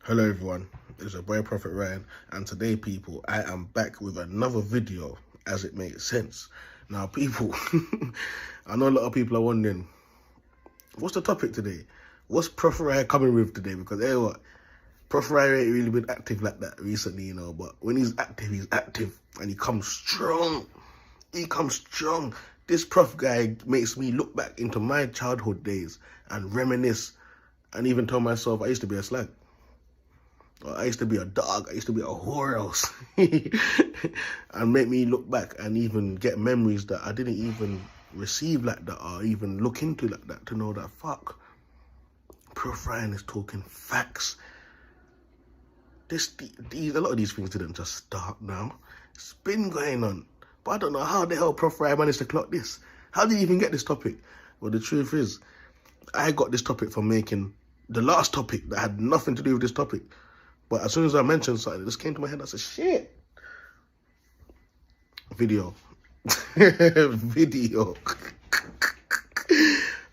Hello everyone, it's your boy Proph Rye, and today people, I am back with another video as it makes sense. Now people, I know a lot of people are wondering, what's the topic today? What's Proph Rye coming with today? Because hey what, Proph Rye ain't really been active like that recently, you know, but when he's active and he comes strong. He comes strong. This Proph guy makes me look back into my childhood days and reminisce and even tell myself I used to be a slag. I used to be a dog. I used to be a whore else. And make me look back and even get memories that I didn't even receive like that or even look into like that to know that, fuck, Proph Rye is talking facts. A lot of these things didn't just start now. It's been going on. But I don't know how the hell Proph Rye managed to clock this. How did you even get this topic? Well, the truth is, I got this topic from making the last topic that had nothing to do with this topic. But as soon as I mentioned something, it just came to my head. I said, shit. Video. Video.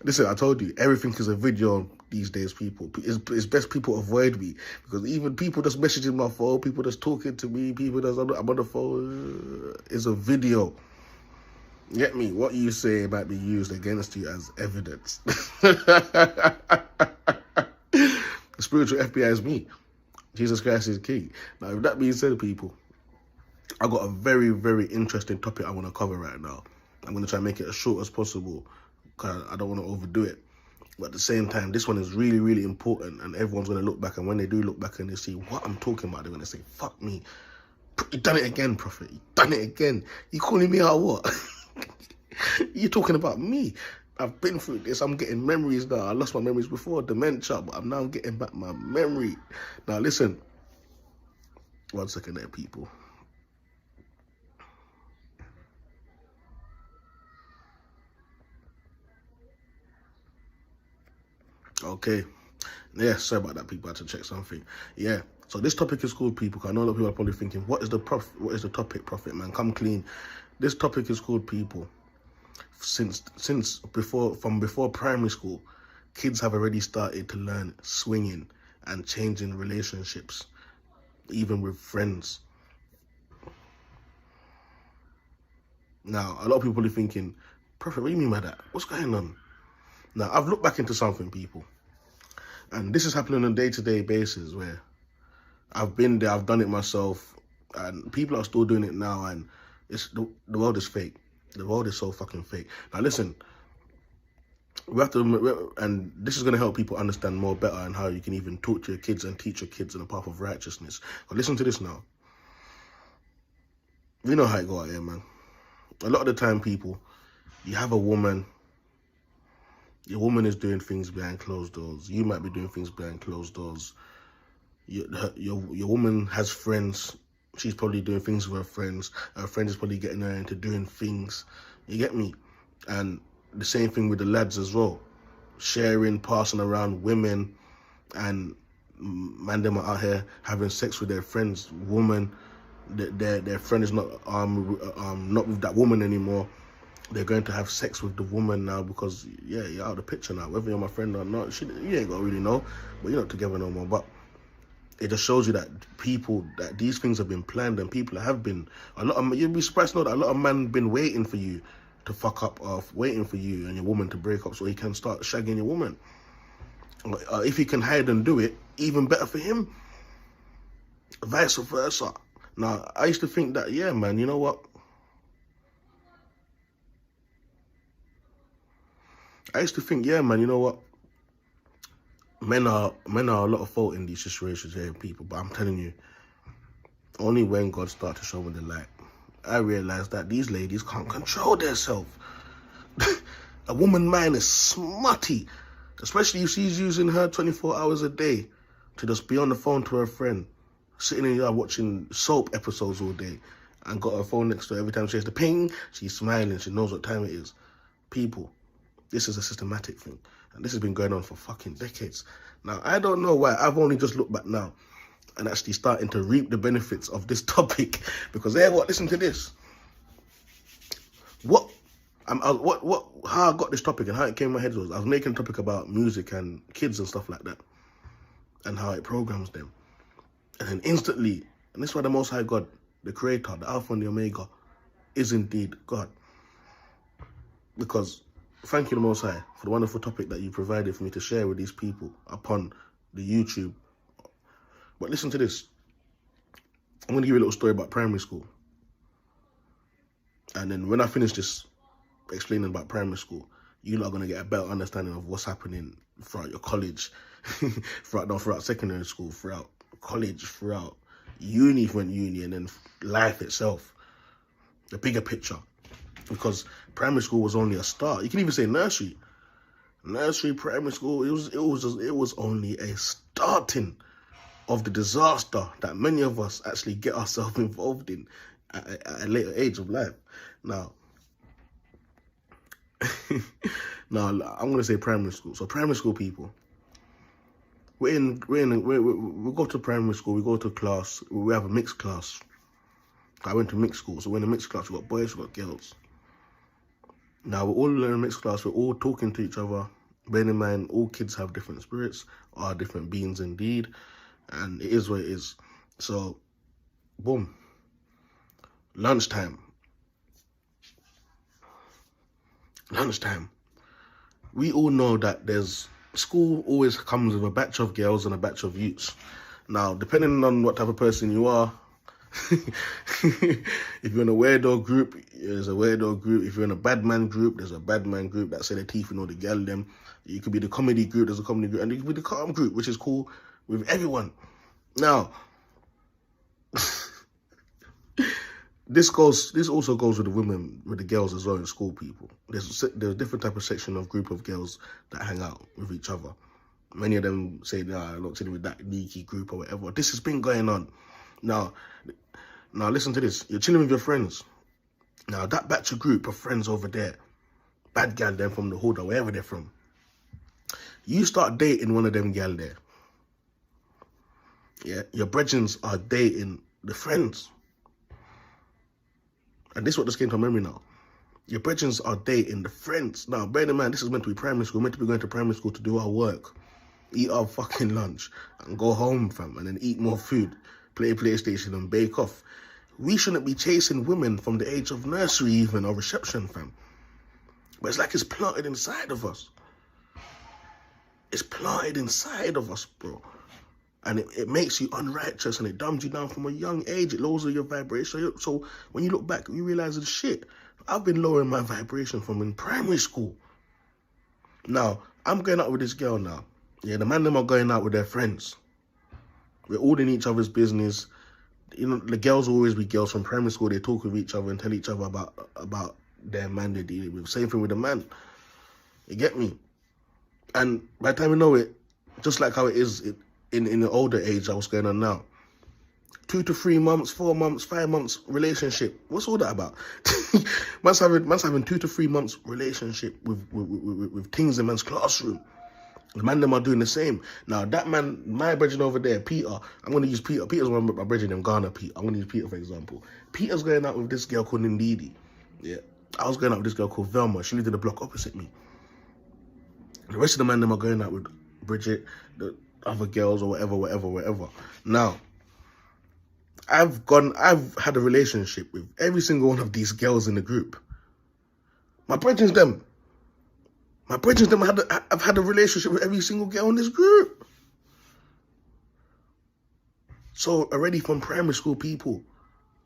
Listen, I told you, everything is a video these days, people. It's best people avoid me. Because even people just messaging my phone, people just talking to me, people just, I'm on the phone, it's a video. Get me? What you say might be used against you as evidence. The spiritual FBI is me. Jesus Christ is king. Now, with that being said, people, I got a very, very interesting topic I want to cover right now. I'm going to try and make it as short as possible because I don't want to overdo it. But at the same time, this one is really, really important, and everyone's going to look back, and when they do look back and they see what I'm talking about, they're going to say, fuck me. You done it again, Prophet. You done it again. You calling me out what? You're talking about me. I've been through this. I'm getting memories now. I lost my memories before, dementia, but I'm now getting back my memory. Now, listen. 1 second there, people. Okay. Yeah, sorry about that, people. I had to check something. Yeah. So this topic is called, people, because I know a lot of people are probably thinking, what is the topic, Prophet, man? Come clean. This topic is called, people. From before primary school, kids have already started to learn swinging and changing relationships, even with friends. Now, a lot of people are thinking, Prophet, what do you mean by that? What's going on? Now, I've looked back into something, people, and this is happening on a day-to-day basis where I've been there, I've done it myself, and people are still doing it now, and the world is fake. The world is so fucking fake. Now listen, we have to, and this is going to help people understand more better and how you can even talk to your kids and teach your kids in the path of righteousness. But listen to this now. You know how it go out here, man. A lot of the time, people, you have a woman, your woman is doing things behind closed doors. You might be doing things behind closed doors. Your woman has friends. She's probably doing things with her friends. Her friend is probably getting her into doing things. You get me? And the same thing with the lads as well. Sharing, passing around women, and man, them are out here having sex with their friends. Woman, their friend is not with that woman anymore. They're going to have sex with the woman now because, yeah, you're out of the picture now. Whether you're my friend or not, you ain't gonna really know. But you're not together no more. But it just shows you that that these things have been planned, and people have been, you'd be surprised to know that a lot of men been waiting for you to fuck up, or waiting for you and your woman to break up so he can start shagging your woman. If he can hide and do it, even better for him. Vice versa. Now, I used to think that, yeah, man, you know what? I used to think, yeah, man, you know what? Men are a lot of fault in these situations here, people. But I'm telling you, only when God started to show me the light, I realized that these ladies can't control themselves. A woman mind is smutty, especially if she's using her 24 hours a day to just be on the phone to her friend, sitting in here watching soap episodes all day, and got her phone next to her. Every time she has the ping, she's smiling. She knows what time it is. People, this is a systematic thing. And this has been going on for fucking decades. Now, I don't know why. I've only just looked back now and actually starting to reap the benefits of this topic. Because, hey, what? Listen to this. How I got this topic and how it came in my head was I was making a topic about music and kids and stuff like that, and how it programs them. And then instantly, and this is why the Most High God, the Creator, the Alpha and the Omega, is indeed God. Because thank you, the Most High, for the wonderful topic that you provided for me to share with these people upon the YouTube. But listen to this. I'm going to give you a little story about primary school. And then when I finish this explaining about primary school, you're not going to get a better understanding of what's happening throughout your college, throughout secondary school, throughout college, throughout uni, and then life itself. The bigger picture. Because primary school was only a start. You can even say nursery. Nursery, primary school, it was only a starting of the disaster that many of us actually get ourselves involved in at a later age of life. Now, I'm gonna say primary school. So primary school people, we go to primary school, we go to class, we have a mixed class. I went to mixed school, so we're in a mixed class, we got boys, we got girls. Now we're all in a mixed class, we're all talking to each other. Bearing in mind, all kids have different spirits, are different beings indeed, and it is what it is. So, boom. Lunchtime. We all know that school always comes with a batch of girls and a batch of youths. Now, depending on what type of person you are, if you're in a weirdo group, there's a weirdo group. If you're in a bad man group, there's a bad man group that say their teeth and all the girl them. You could be the comedy group, there's a comedy group, and you could be the calm group, which is cool with everyone. Now, this also goes with the women, with the girls as well in school, people. There's a different type of section of group of girls that hang out with each other. Many of them say, nah, I'm not chilling with that leaky group or whatever. This has been going on. Now listen to this. You're chilling with your friends. Now, that batch of group of friends over there, bad gal them from the hood or wherever they're from, you start dating one of them gal there. Yeah, your brethrens are dating the friends. And this is what just came to my memory now. Your brethrens are dating the friends. Now, bear in mind, this is meant to be primary school. We're meant to be going to primary school to do our work, eat our fucking lunch, and go home, fam, and then eat more food, play PlayStation, and bake off. We shouldn't be chasing women from the age of nursery even, or reception, fam. But it's like it's planted inside of us. It's planted inside of us, bro. And it makes you unrighteous, and it dumbs you down from a young age. It lowers your vibration. So when you look back, you realize, shit, I've been lowering my vibration from in primary school. Now, I'm going out with this girl now. Yeah, the man them are going out with their friends. We're all in each other's business. You know, the girls will always be girls from primary school. They talk with each other and tell each other about their man they're dealing with. Same thing with the man. You get me? And by the time you know it, just like how it is in the older age, what's going on now. 2 to 3 months, 4 months, 5 months relationship. What's all that about? man's having 2 to 3 months relationship with things in man's classroom. The man them are doing the same. Now that man, my brethren over there, Peter, I'm going to use Peter. Peter's one of my brethren in Ghana, Peter. I'm going to use Peter for example. Peter's going out with this girl called Ndidi. Yeah. I was going out with this girl called Velma. She lived in the block opposite me. The rest of the man them are going out with Bridget, the other girls or whatever. Now, I've had a relationship with every single one of these girls in the group. My brethren them. I've had a relationship with every single girl in this group. So already from primary school, people,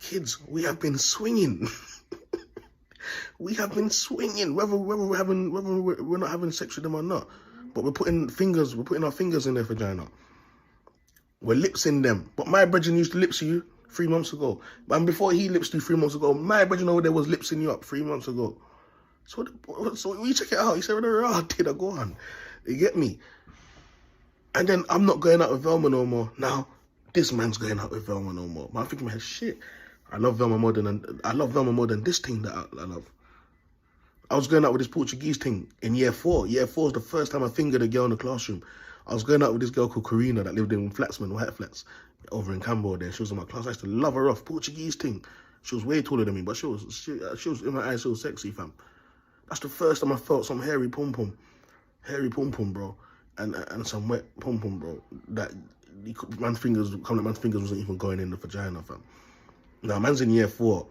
kids, we have been swinging. We have been swinging, whether we're not having sex with them or not. But we're putting our fingers in their vagina. We're lipsing them. But my brethren used to lips you 3 months ago. And before he lips you 3 months ago, my brethren over there was lipsing you up 3 months ago. So we check it out. He said, did I go on? You get me? And then I'm not going out with Velma no more. Now, this man's going out with Velma no more. But I'm thinking, man, shit. I love Velma more than this thing that I love. I was going out with this Portuguese thing in year 4. Year 4 was the first time I fingered a girl in the classroom. I was going out with this girl called Karina that lived in Flatsman, White Flats, over in Cambo there. She was in my class. I used to love her off. Portuguese thing. She was way taller than me, but she was in my eyes, she was sexy, fam. That's the first time I felt some hairy pom-pom. Hairy pom-pom, bro. And some wet pom-pom, bro. That man's fingers wasn't even going in the vagina, fam. Now, man's in year 4.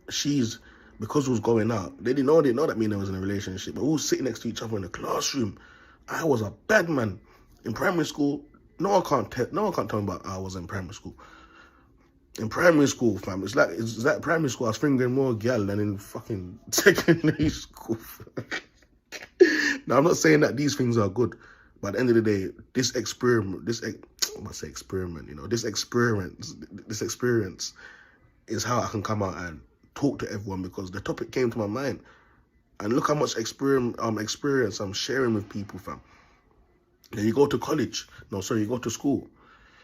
She's, because we was going out, they didn't know that me and her was in a relationship, but we was sitting next to each other in the classroom. I was a bad man. In primary school, no one can't tell me about how I was in primary school. In primary school, fam, it's like primary school, I was fingering more gal than in fucking secondary school. Now, I'm not saying that these things are good, but at the end of the day, this experience is how I can come out and talk to everyone, because the topic came to my mind. And look how much experience I'm sharing with people, fam. Then you go to college. No, sorry, you go to school.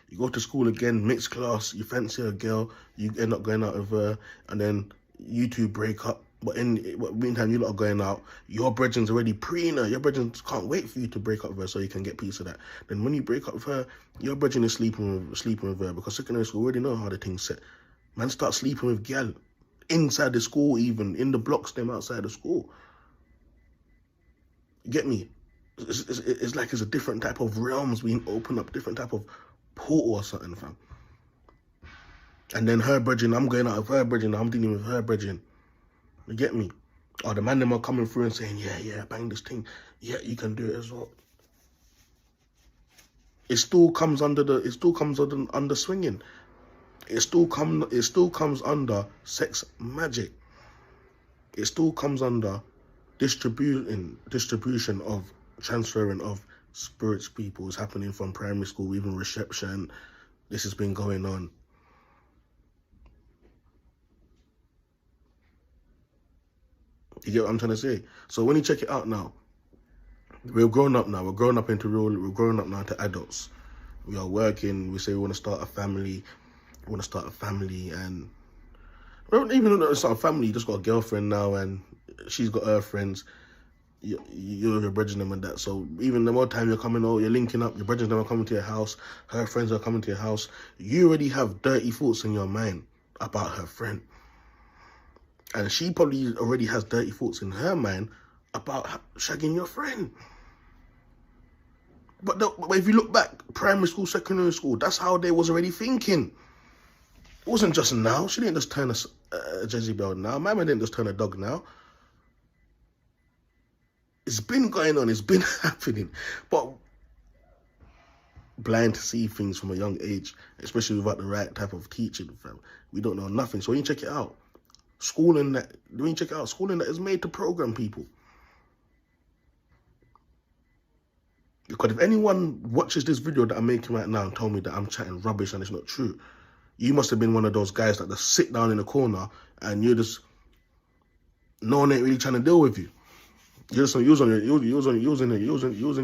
You go to school again, mixed class, you fancy a girl, you end up going out with her, and then you two break up. But in the meantime, you lot are going out, your brethren's already preen her. Your brethren can't wait for you to break up with her so you can get piece of that. Then when you break up with her, your brethren is sleeping with her, because secondary school already know how the thing's set. Man start sleeping with gal inside the school, even in the blocks, them outside the school. You get me? It's like it's a different type of realms being opened up, different type of portal or something, fam. And then her brethren, I'm going out with her brethren, I'm dealing with her brethren. You get me? Or the man them are coming through and saying, yeah, bang this thing. Yeah, you can do it as well. It still comes under swinging. It still comes under sex magic. It still comes under distribution of transferring of spirits. People is happening from primary school, even reception. This has been going on. You get what I'm trying to say? So when you check it out now, we're grown up now. We're grown up now to adults. We are working. We say we want to start a family. And even though it's not a family, you just got a girlfriend now, and she's got her friends. You're bridging them and that. So even the more time you're coming out, you're linking up, your brethren are coming to your house, her friends are coming to your house, you already have dirty thoughts in your mind about her friend. And she probably already has dirty thoughts in her mind about shagging your friend. But if you look back, primary school, secondary school, that's how they was already thinking. It wasn't just now. She didn't just turn a Jezebel now. My man didn't just turn a dog now. It's been going on. It's been happening. But blind to see things from a young age, especially without the right type of teaching, fam. We don't know nothing. So when you check it out, schooling that is made to program people. Because if anyone watches this video that I'm making right now and told me that I'm chatting rubbish and it's not true, you must have been one of those guys that just sit down in the corner and you're just, no one ain't really trying to deal with you. You're just using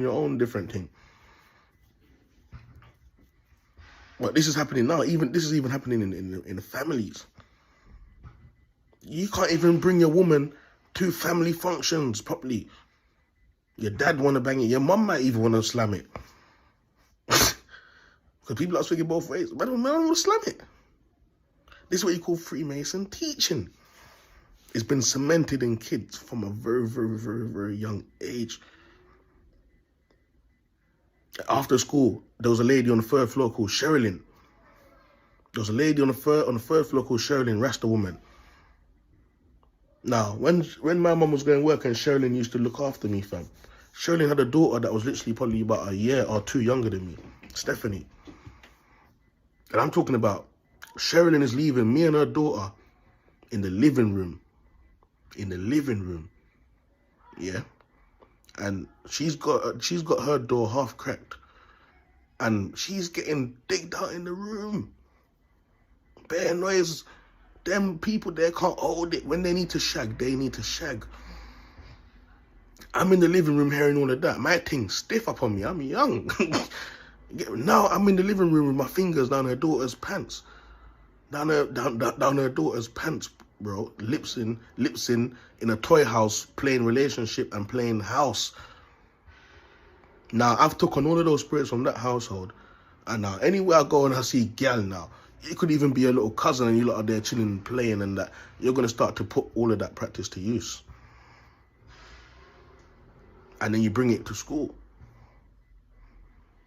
your own different thing. But this is happening now. This is even happening in the families. You can't even bring your woman to family functions properly. Your dad want to bang it. Your mum might even want to slam it. Because people are swinging both ways. But man want to slam it. This is what you call Freemason teaching. It's been cemented in kids from a very, very, very, very young age. After school, there was a lady on the 3rd floor called Sherilyn. There was a lady on the third floor called Sherilyn, Rasta woman. Now, when my mum was going to work and Sherilyn used to look after me, fam, Sherilyn had a daughter that was literally probably about a year or 2 younger than me, Stephanie. And I'm talking about Sherilyn is leaving me and her daughter in the living room. Yeah. And she's got her door half cracked. And she's getting digged out in the room. Bare noise. Them people there can't hold it. When they need to shag, they need to shag. I'm in the living room hearing all of that. My thing's stiff up on me. I'm young. Now I'm in the living room with my fingers down her daughter's pants. Down her daughter's pants, bro. Lips in a toy house, playing relationship and playing house. Now I've taken all of those spirits from that household, and now anywhere I go and I see gal now, it could even be a little cousin and you lot are there chilling and playing, and that you're gonna start to put all of that practice to use. And then you bring it to school.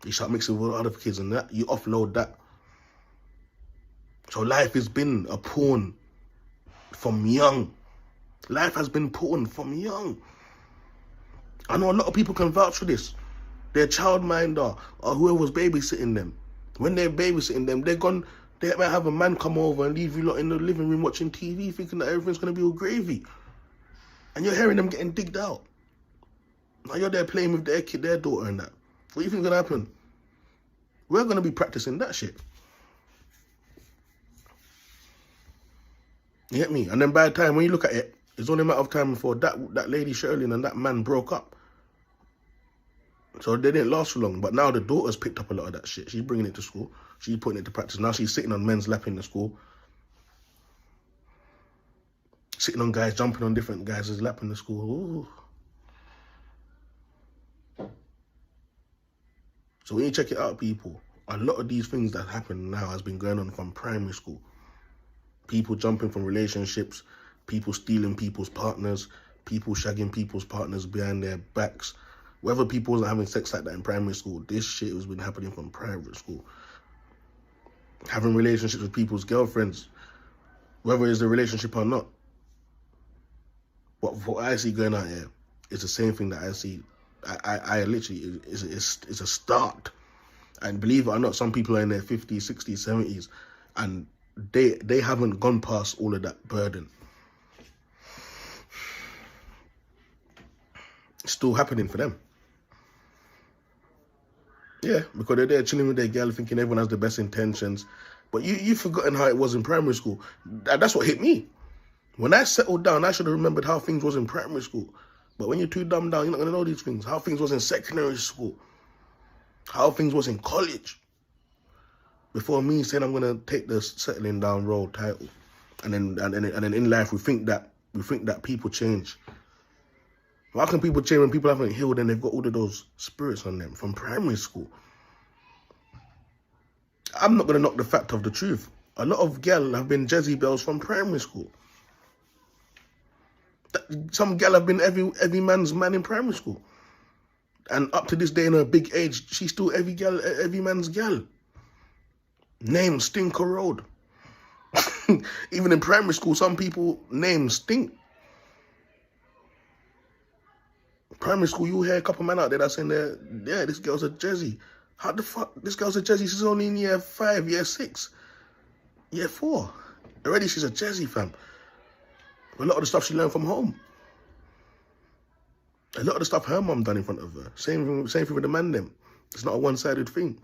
You start mixing with other kids and that, you offload that. So life has been a porn from young. Life has been porn from young. I know a lot of people can vouch for this. Their childminder or whoever was babysitting them. When they're babysitting them, they're gone. They might have a man come over and leave you lot in the living room watching TV thinking that everything's going to be all gravy. And you're hearing them getting digged out. Now you're there playing with their kid, their daughter and that. What do you think's going to happen? We're going to be practicing that shit. You get me? And then by the time, when you look at it, it's only a matter of time before that lady Shirley and that man broke up. So they didn't last for long. But now the daughter's picked up a lot of that shit. She's bringing it to school. She's putting it to practice. Now she's sitting on men's lap in the school. Sitting on guys, jumping on different guys' lap in the school. Ooh. So when you check it out, people, a lot of these things that happen now has been going on from primary school. People jumping from relationships, people stealing people's partners, people shagging people's partners behind their backs. Whether people wasn't having sex like that in primary school, this shit has been happening from primary school. Having relationships with people's girlfriends, whether it's a relationship or not. What I see going on here is the same thing that I see. I literally, it's a start. And believe it or not, some people are in their 50s, 60s, 70s, and they haven't gone past all of that burden. It's still happening for them. Yeah, because they're there chilling with their girl thinking everyone has the best intentions. But you've forgotten how it was in primary school. That's what hit me. When I settled down, I should have remembered how things was in primary school. But when you're too dumbed down, you're not going to know these things. How things was in secondary school. How things was in college. Before me saying I'm going to take the settling down road title. And then in life, we think that people change. How can people change when people haven't healed and they've got all of those spirits on them from primary school? I'm not going to knock the fact of the truth. A lot of girls have been Jezebels from primary school. Some girl have been every man's man in primary school. And up to this day in her big age, she's still every man's girl. Name Stinker Road. Even in primary school, some people names stink. Primary school, you hear a couple men out there that saying, yeah, this girl's a Jezzy. How the fuck? This girl's a Jezzy. She's only in year 5, year 6, year 4. Already she's a Jezzy, fam. A lot of the stuff she learned from home. A lot of the stuff her mum done in front of her. Same thing with the man them. It's not a one-sided thing.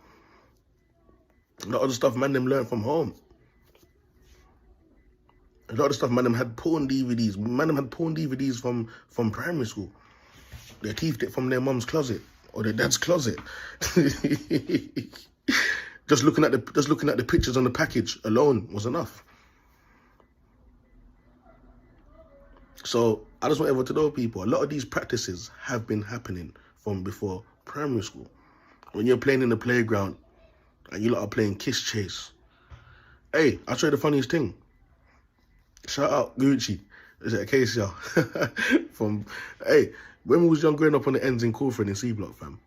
A lot of the stuff man them learned from home. A lot of the stuff man them had porn DVDs. Man them had porn DVDs from primary school. They thieved it from their mum's closet or their dad's closet. Just looking at the pictures on the package alone was enough. So I just want everyone to know, people, a lot of these practices have been happening from before primary school. When you're playing in the playground and you lot are playing kiss chase. Hey, I'll show you the funniest thing. Shout out Gucci. Is it a case, y'all? Hey, when we was young growing up on the ends in Corford in C Block, fam,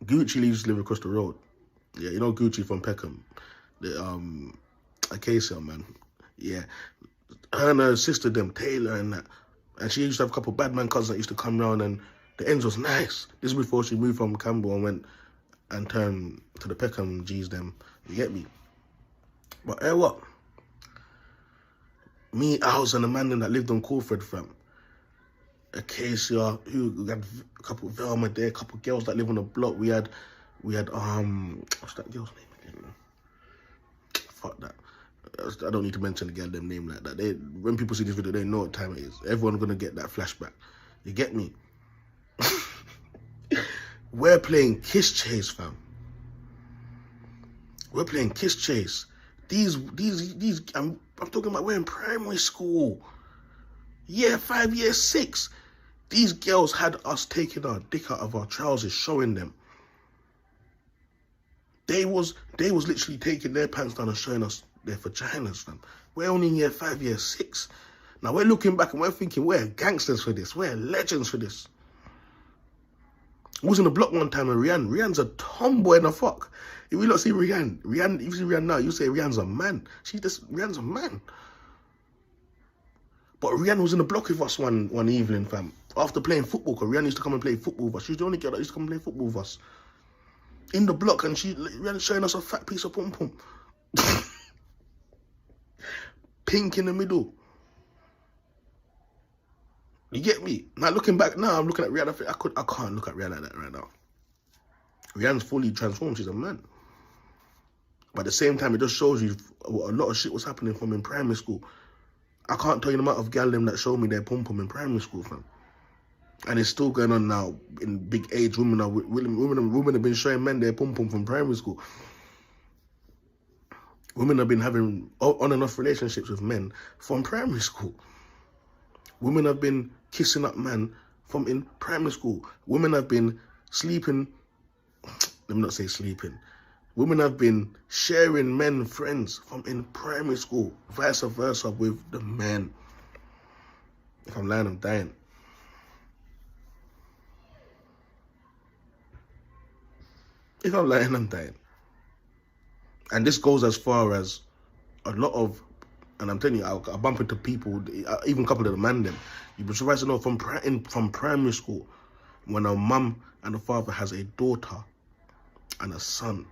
Gucci used to live across the road. Yeah, you know Gucci from Peckham. The Acacia, man. Yeah. Her and her sister, them, Taylor and that. And she used to have a couple of bad man cousins that used to come round, and the ends was nice. This is before she moved from Campbell and went and turned to the Peckham G's them. You get me? But hey, what? Me, Owls, and the man that lived on Corford, fam. Acacia, who had a couple of Velma there, a couple of girls that live on the block. We had what's that girl's name again? Fuck that. I don't need to mention the girl them name like that. When people see this video, they know what time it is. Everyone's gonna get that flashback. You get me? We're playing kiss chase, fam. We're playing kiss chase. These I'm talking about we're in primary school. Year 5, year 6. These girls had us taking our dick out of our trousers, showing them. They was literally taking their pants down and showing us their vaginas, fam. We're only in year 5, year 6. Now we're looking back and we're thinking we're gangsters for this. We're legends for this. I was in the block one time with Rihanna. Rihanna's a tomboy and a fuck. If you not see Rihanna, if you see Rihanna now, you say Rihanna's a man. Rihanna's a man. But Rihanna was in the block with us one evening, fam. After playing football, because Rihanna used to come and play football with us. She was the only girl that used to come and play football with us. In the block, and Rihanna showing us a fat piece of pom-pom. Pink in the middle. You get me? Now looking back now, I'm looking at Rihanna. I can't look at Rihanna like that right now. Rihanna's fully transformed. She's a man. But at the same time, it just shows you what a lot of shit was happening from in primary school. I can't tell you the amount of gal them that showed me their pom-pom in primary school, fam. And it's still going on now in big age. Women have been showing men their pom-pom from primary school. Women have been having on and off relationships with men from primary school. Women have been kissing up men from in primary school. Women have been sleeping, let me not say sleeping. Women have been sharing men friends from in primary school. Vice versa with the men. If I'm lying, I'm dying. If I'm lying, I'm dying. And this goes as far as a lot of, and I'm telling you, I bump into people, even a couple of the man them. You'd be surprised to know from primary school, when a mum and a father has a daughter and a son,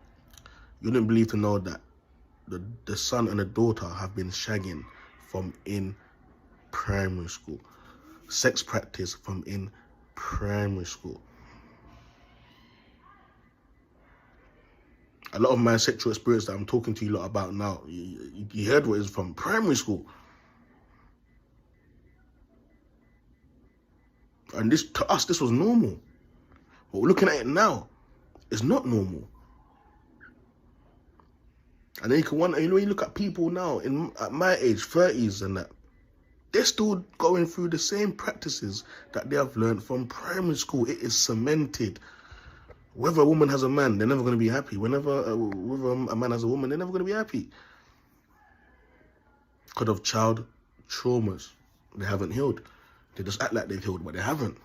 you wouldn't believe to know that the son and the daughter have been shagging from in primary school. Sex practice from in primary school. A lot of my sexual experience that I'm talking to you lot about now, you heard what is from primary school. And this, to us, this was normal. But we're looking at it now, it's not normal. And then you can wonder, when you look at people now, at my age, 30s and that, they're still going through the same practices that they have learned from primary school. It is cemented. Whether a woman has a man, they're never going to be happy. Whether a man has a woman, they're never going to be happy. Because of child traumas. They haven't healed. They just act like they've healed, but they haven't.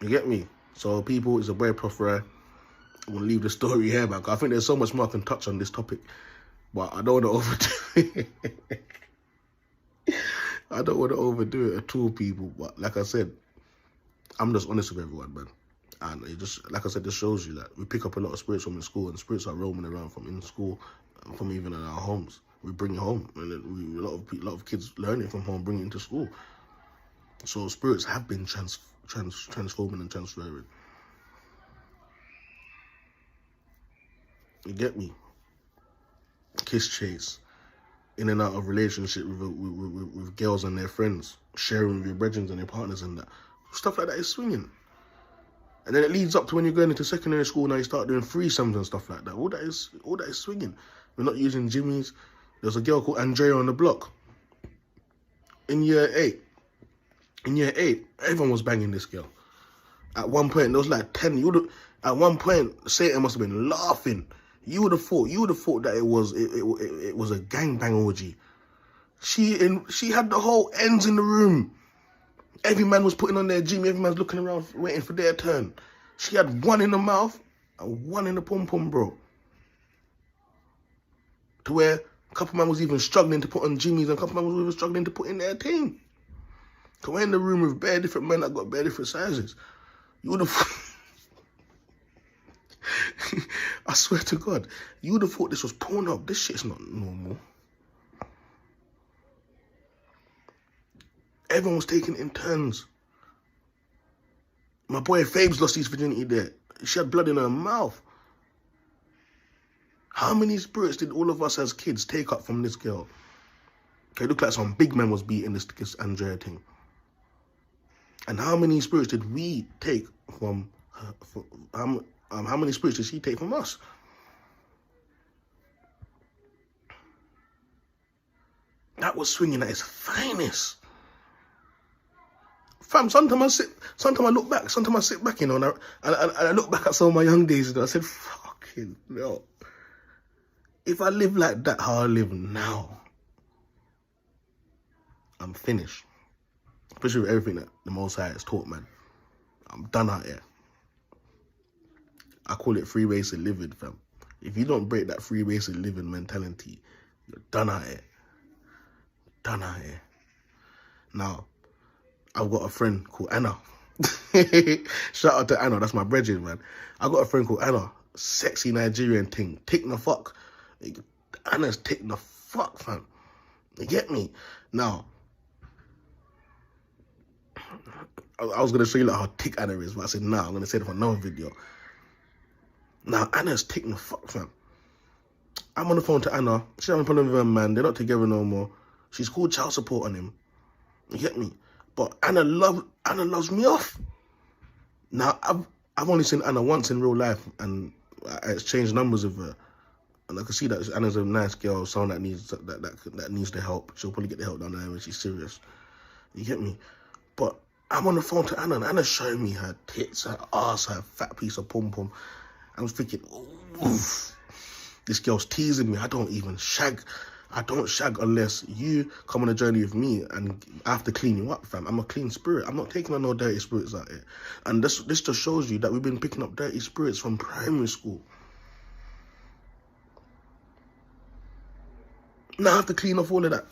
You get me? So people, it's a boy Proph Rye. I'm going to leave the story here, man. I think there's so much more I can touch on this topic. But I don't want to overdo it. I don't want to overdo it at all, people. But like I said, I'm just honest with everyone, man. And it just, like I said, this shows you that we pick up a lot of spirits from in school, and spirits are roaming around from in school, from even in our homes. We bring it home, and then a lot of kids learn it from home, bring it into school. So spirits have been transforming and transferring. You get me? Kiss chase, in and out of relationship with girls and their friends, sharing with your brethren and your partners and that. Stuff like that is swinging. And then it leads up to when you're going into secondary school, now you start doing threesomes and stuff like that. All that is swinging. We're not using jimmies. There's a girl called Andrea on the block. In year 8, everyone was banging this girl. At one point, there was like 10. At one point, Satan must have been laughing. You would have thought that it was a gangbang orgy. She had the whole ends in the room. Every man was putting on their jimmy. Every man's looking around, waiting for their turn. She had one in the mouth and one in the pom-pom, bro. To where a couple man was even struggling to put on jimmies, and a couple man was even struggling to put in their thing. So we're in the room with bare different men that got bare different sizes. You would have... I swear to God, you would have thought this was porn up. This shit's not normal. Everyone was taking it in turns. My boy Fabes lost his virginity there. She had blood in her mouth. How many spirits did all of us as kids take up from this girl? It looked like some big man was beating this Andrea thing. And how many spirits did we take from her? How many spirits did she take from us? That was swinging at its finest. Fam, sometimes I look back, sometimes I sit back, you know, and I look back at some of my young days, and I said, fucking no. If I live like that, how I live now, I'm finished. Especially with everything that the Most High has taught, man. I'm done out here. I call it free ways of living, fam. If you don't break that free ways of living mentality, you're done out here. Done out here. Now, I've got a friend called Anna. Shout out to Anna, that's my brethren, man. I got a friend called Anna, sexy Nigerian thing, tick the fuck. Anna's tick the fuck, fam. You get me? Now, I was going to show you like how tick Anna is, but I said, nah, I'm going to say it for another video. Now, Anna's ticking the fuck, fam. I'm on the phone to Anna. She's having a problem with her man. They're not together no more. She's called child support on him. You get me? But Anna loves me off. Now, I've only seen Anna once in real life, and I exchanged numbers with her. And I can see that Anna's a nice girl, someone that needs that needs the help. She'll probably get the help down there when she's serious. You get me? But I'm on the phone to Anna, and Anna's showing me her tits, her ass, her fat piece of pom-pom. I was thinking, oof, this girl's teasing me. I don't shag unless you come on a journey with me, and I have to clean you up, fam. I'm a clean spirit. I'm not taking on no dirty spirits out here. And this just shows you that we've been picking up dirty spirits from primary school. Now I have to clean off all of that.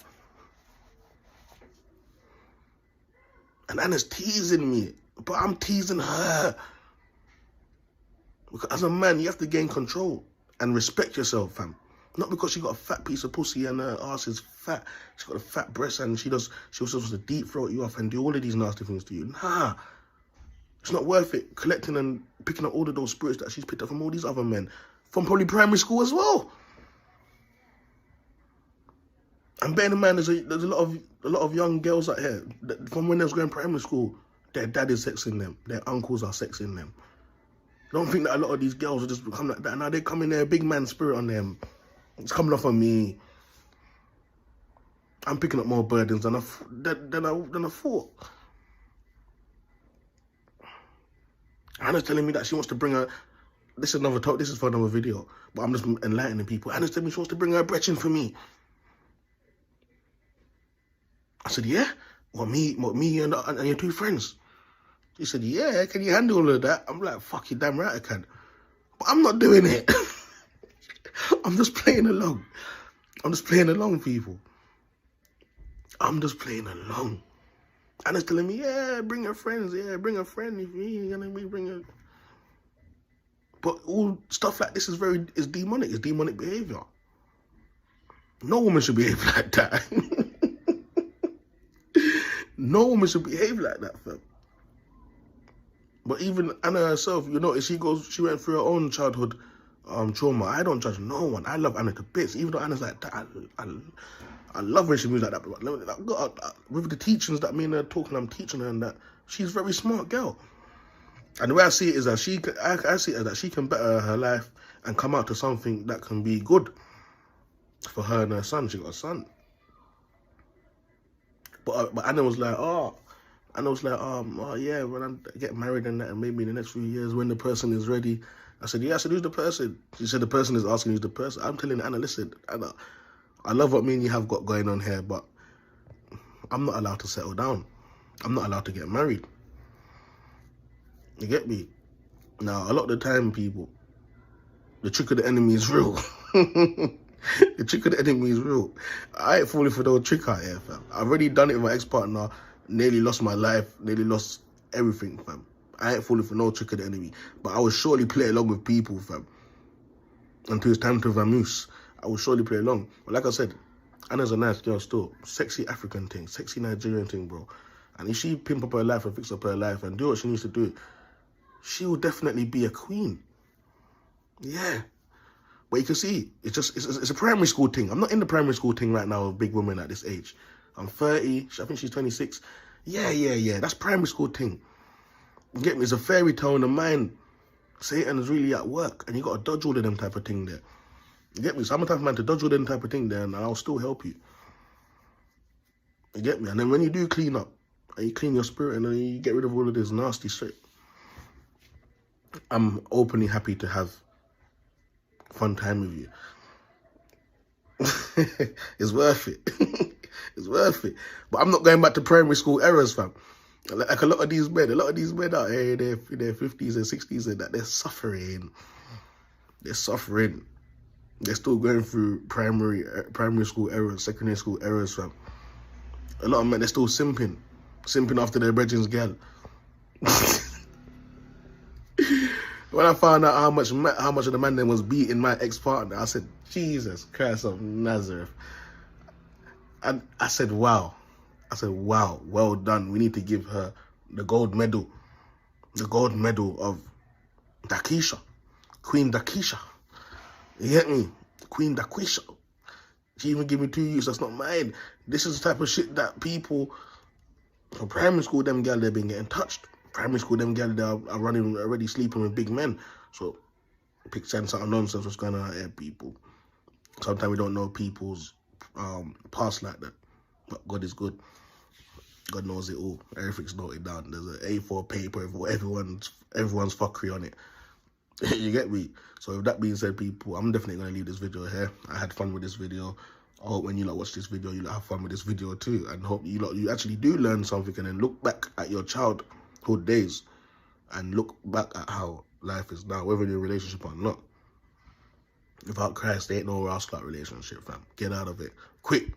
And Anna's teasing me, but I'm teasing her. Because as a man, you have to gain control and respect yourself, fam. Not because she got a fat piece of pussy and her ass is fat. She's got a fat breast and she also supposed to deep throat you off and do all of these nasty things to you. Nah. It's not worth it collecting and picking up all of those spirits that she's picked up from all these other men. From probably primary school as well. And bearing in mind, there's a lot of young girls out here that from when they was going primary school, their dad is sexing them, their uncles are sexing them. Don't think that a lot of these girls will just become like that. Now they come in there, big man spirit on them. It's coming off on me. I'm picking up more burdens than I thought. Anna's telling me that she wants to bring her. This is for another video, but I'm just enlightening people. Anna's telling me she wants to bring her brethren for me. I said, yeah? What, me and your two friends? She said, yeah, can you handle all of that? I'm like, fuck you, damn right I can. But I'm not doing it. I'm just playing along. I'm just playing along, people. I'm just playing along. And it's telling me, yeah, bring your friends. Yeah, bring a friend if you're going to bring her. But all stuff like this is demonic. It's demonic behavior. No woman should behave like that. No woman should behave like that, fam. But even Anna herself, you know, she went through her own childhood trauma. I don't judge no one. I love Anna to bits. Even though Anna's like that, I love when she moves like that. But with the teachings that me and her talking, I'm teaching her and that, she's a very smart girl. And the way I see it is that I see it as that she can better her life and come out to something that can be good for her and her son. She got a son. But Anna was like, yeah, when I get married and that, and maybe in the next few years when the person is ready. I said, yeah. I said, who's the person? She said, the person is asking who's the person. I'm telling Anna, listen, Anna, I love what me and you have got going on here, but I'm not allowed to settle down. I'm not allowed to get married. You get me? Now, a lot of the time, people, the trick of the enemy is real. The trick of the enemy is real. I ain't falling for no trick out here, fam. I've already done it with my ex-partner, nearly lost my life, nearly lost everything, fam. I ain't falling for no trick of the enemy. But I will surely play along with people, fam. Until it's time to vamoose. I will surely play along. But like I said, Anna's a nice girl still. Sexy African thing, sexy Nigerian thing, bro. And if she pimp up her life and fix up her life and do what she needs to do, she will definitely be a queen. Yeah. But you can see, it's a primary school thing. I'm not in the primary school thing right now with big women at this age. I'm 30, I think she's 26. Yeah. That's primary school thing. You get me? It's a fairy tale in the mind. Satan is really at work, and you got to dodge all of them type of thing there. You get me? So I'm the type of man to dodge all them type of thing there, and I'll still help you. You get me? And then when you do clean up, and you clean your spirit, and then you get rid of all of this nasty shit, I'm openly happy to have fun time with you. It's worth it. It's worth it. But I'm not going back to primary school errors, fam. Like a lot of these men out here in their 50s and 60s and that, they're suffering. They're suffering. They're still going through primary school errors, secondary school errors, fam. A lot of men, they're still simping after their brethren's gal. When I found out how much of the man then was beating my ex-partner, I said, Jesus Christ of Nazareth. And I said, wow. Well done. We need to give her the gold medal. The gold medal of Dakisha. Queen Dakisha. You get me? Queen Dakisha. She even gave me 2 youths. That's not mine. This is the type of shit that people from primary school, them girls, they've been getting touched. Primary school, them girls, they are running, already sleeping with big men. So, pick sense out of nonsense what's going on out here, people. Sometimes we don't know people's past like that. But God is good. God knows it all. Everything's noted down. There's an A4 paper for everyone's fuckery on it. You get me? So with that being said, people, I'm definitely going to leave this video here. I had fun with this video. I hope when you watch this video, you have fun with this video too. And hope you actually do learn something and then look back at your childhood days and look back at how life is now, whether you're in a relationship or not. Without Christ, there ain't no rascal relationship, fam. Get out of it. Quick.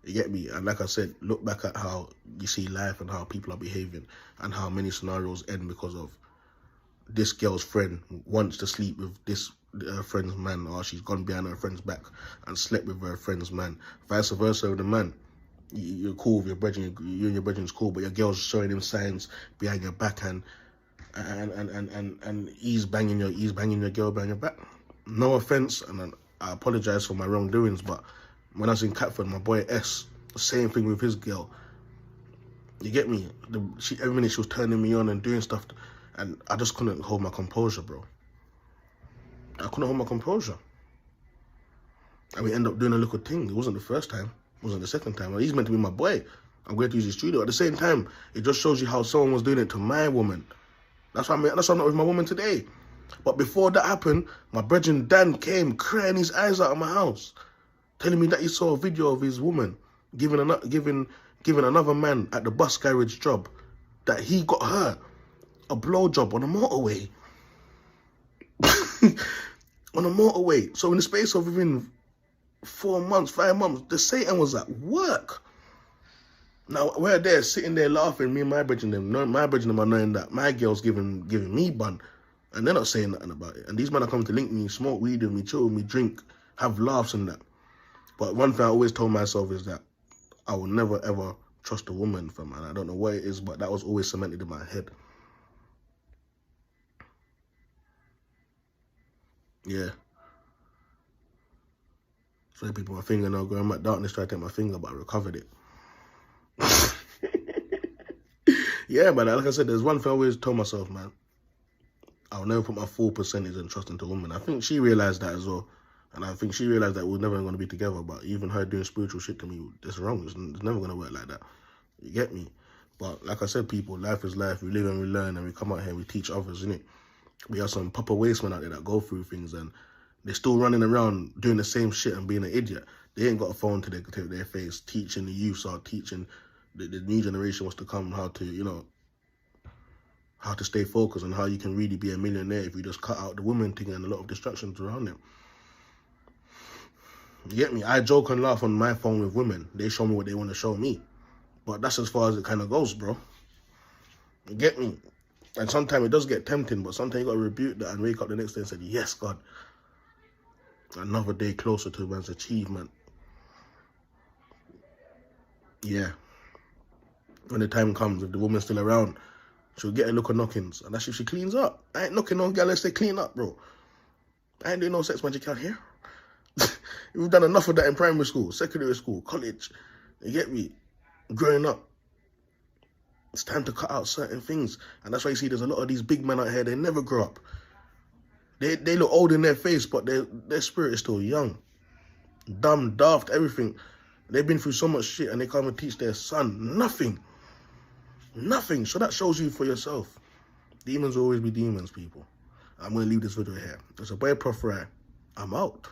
You get me? And like I said, look back at how you see life and how people are behaving and how many scenarios end because of this girl's friend wants to sleep with this friend's man, or she's gone behind her friend's back and slept with her friend's man. Vice versa with the man. You're cool with your brethren, you and your brethren's cool, but your girl's showing him signs behind your back and he's banging your girl behind your back. No offense, and I apologize for my wrongdoings, but when I was in Catford, my boy S, same thing with his girl. You get me? Every minute she was turning me on and doing stuff, and I just couldn't hold my composure, bro. I couldn't hold my composure. And we ended up doing a little thing. It wasn't the first time. It wasn't the second time. He's meant to be my boy. I'm going to use his studio. At the same time, it just shows you how someone was doing it to my woman. That's why I'm not with my woman today. But before that happened, my brethren Dan came crying his eyes out of my house, telling me that he saw a video of his woman giving another man at the bus garage job, that he got her a blowjob on a motorway. On a motorway. So in the space of within 4 months, 5 months, the Satan was at work. Now we're there sitting there laughing, me and my brethren are knowing that my girl's giving me bun, and they're not saying nothing about it. And these men are coming to link me, smoke weed with me, chill with me, drink, have laughs and that. But one thing I always told myself is that I will never ever trust a woman, fam. And I don't know what it is, but that was always cemented in my head. Yeah. So people, my finger now going back darkness, trying to take my finger, but I recovered it. Yeah, man, like I said, there's one thing I always told myself, man. I'll never put my full percentage in trust into a woman. I think she realised that as well. And I think she realised that we're never going to be together. But even her doing spiritual shit to me, that's wrong. It's never going to work like that. You get me? But like I said, people, life is life. We live and we learn and we come out here and we teach others, innit? We have some proper wastemen out there that go through things and they're still running around doing the same shit and being an idiot. They ain't got a phone to their face, teaching the youth or teaching the new generation what's to come how to, how to stay focused and how you can really be a millionaire if you just cut out the woman thing and a lot of distractions around them. You get me? I joke and laugh on my phone with women. They show me what they want to show me. But that's as far as it kind of goes, bro. You get me? And sometimes it does get tempting, but sometimes you got to rebuke that and wake up the next day and say, yes, God. Another day closer to man's achievement. Yeah. When the time comes, if the woman's still around, she'll get a look of knockings. And that's if she cleans up. I ain't knocking on girl unless they clean up, bro. I ain't doing no sex magic out here. We've done enough of that in primary school, secondary school, college. You get me? Growing up. It's time to cut out certain things. And that's why you see there's a lot of these big men out here, they never grow up. They look old in their face, but their spirit is still young. Dumb, daft, everything. They've been through so much shit and they can't even teach their son nothing. Nothing. So that shows you for yourself. Demons will always be demons, people. I'm going to leave this video here. It's a boy, Proph Rye. I'm out.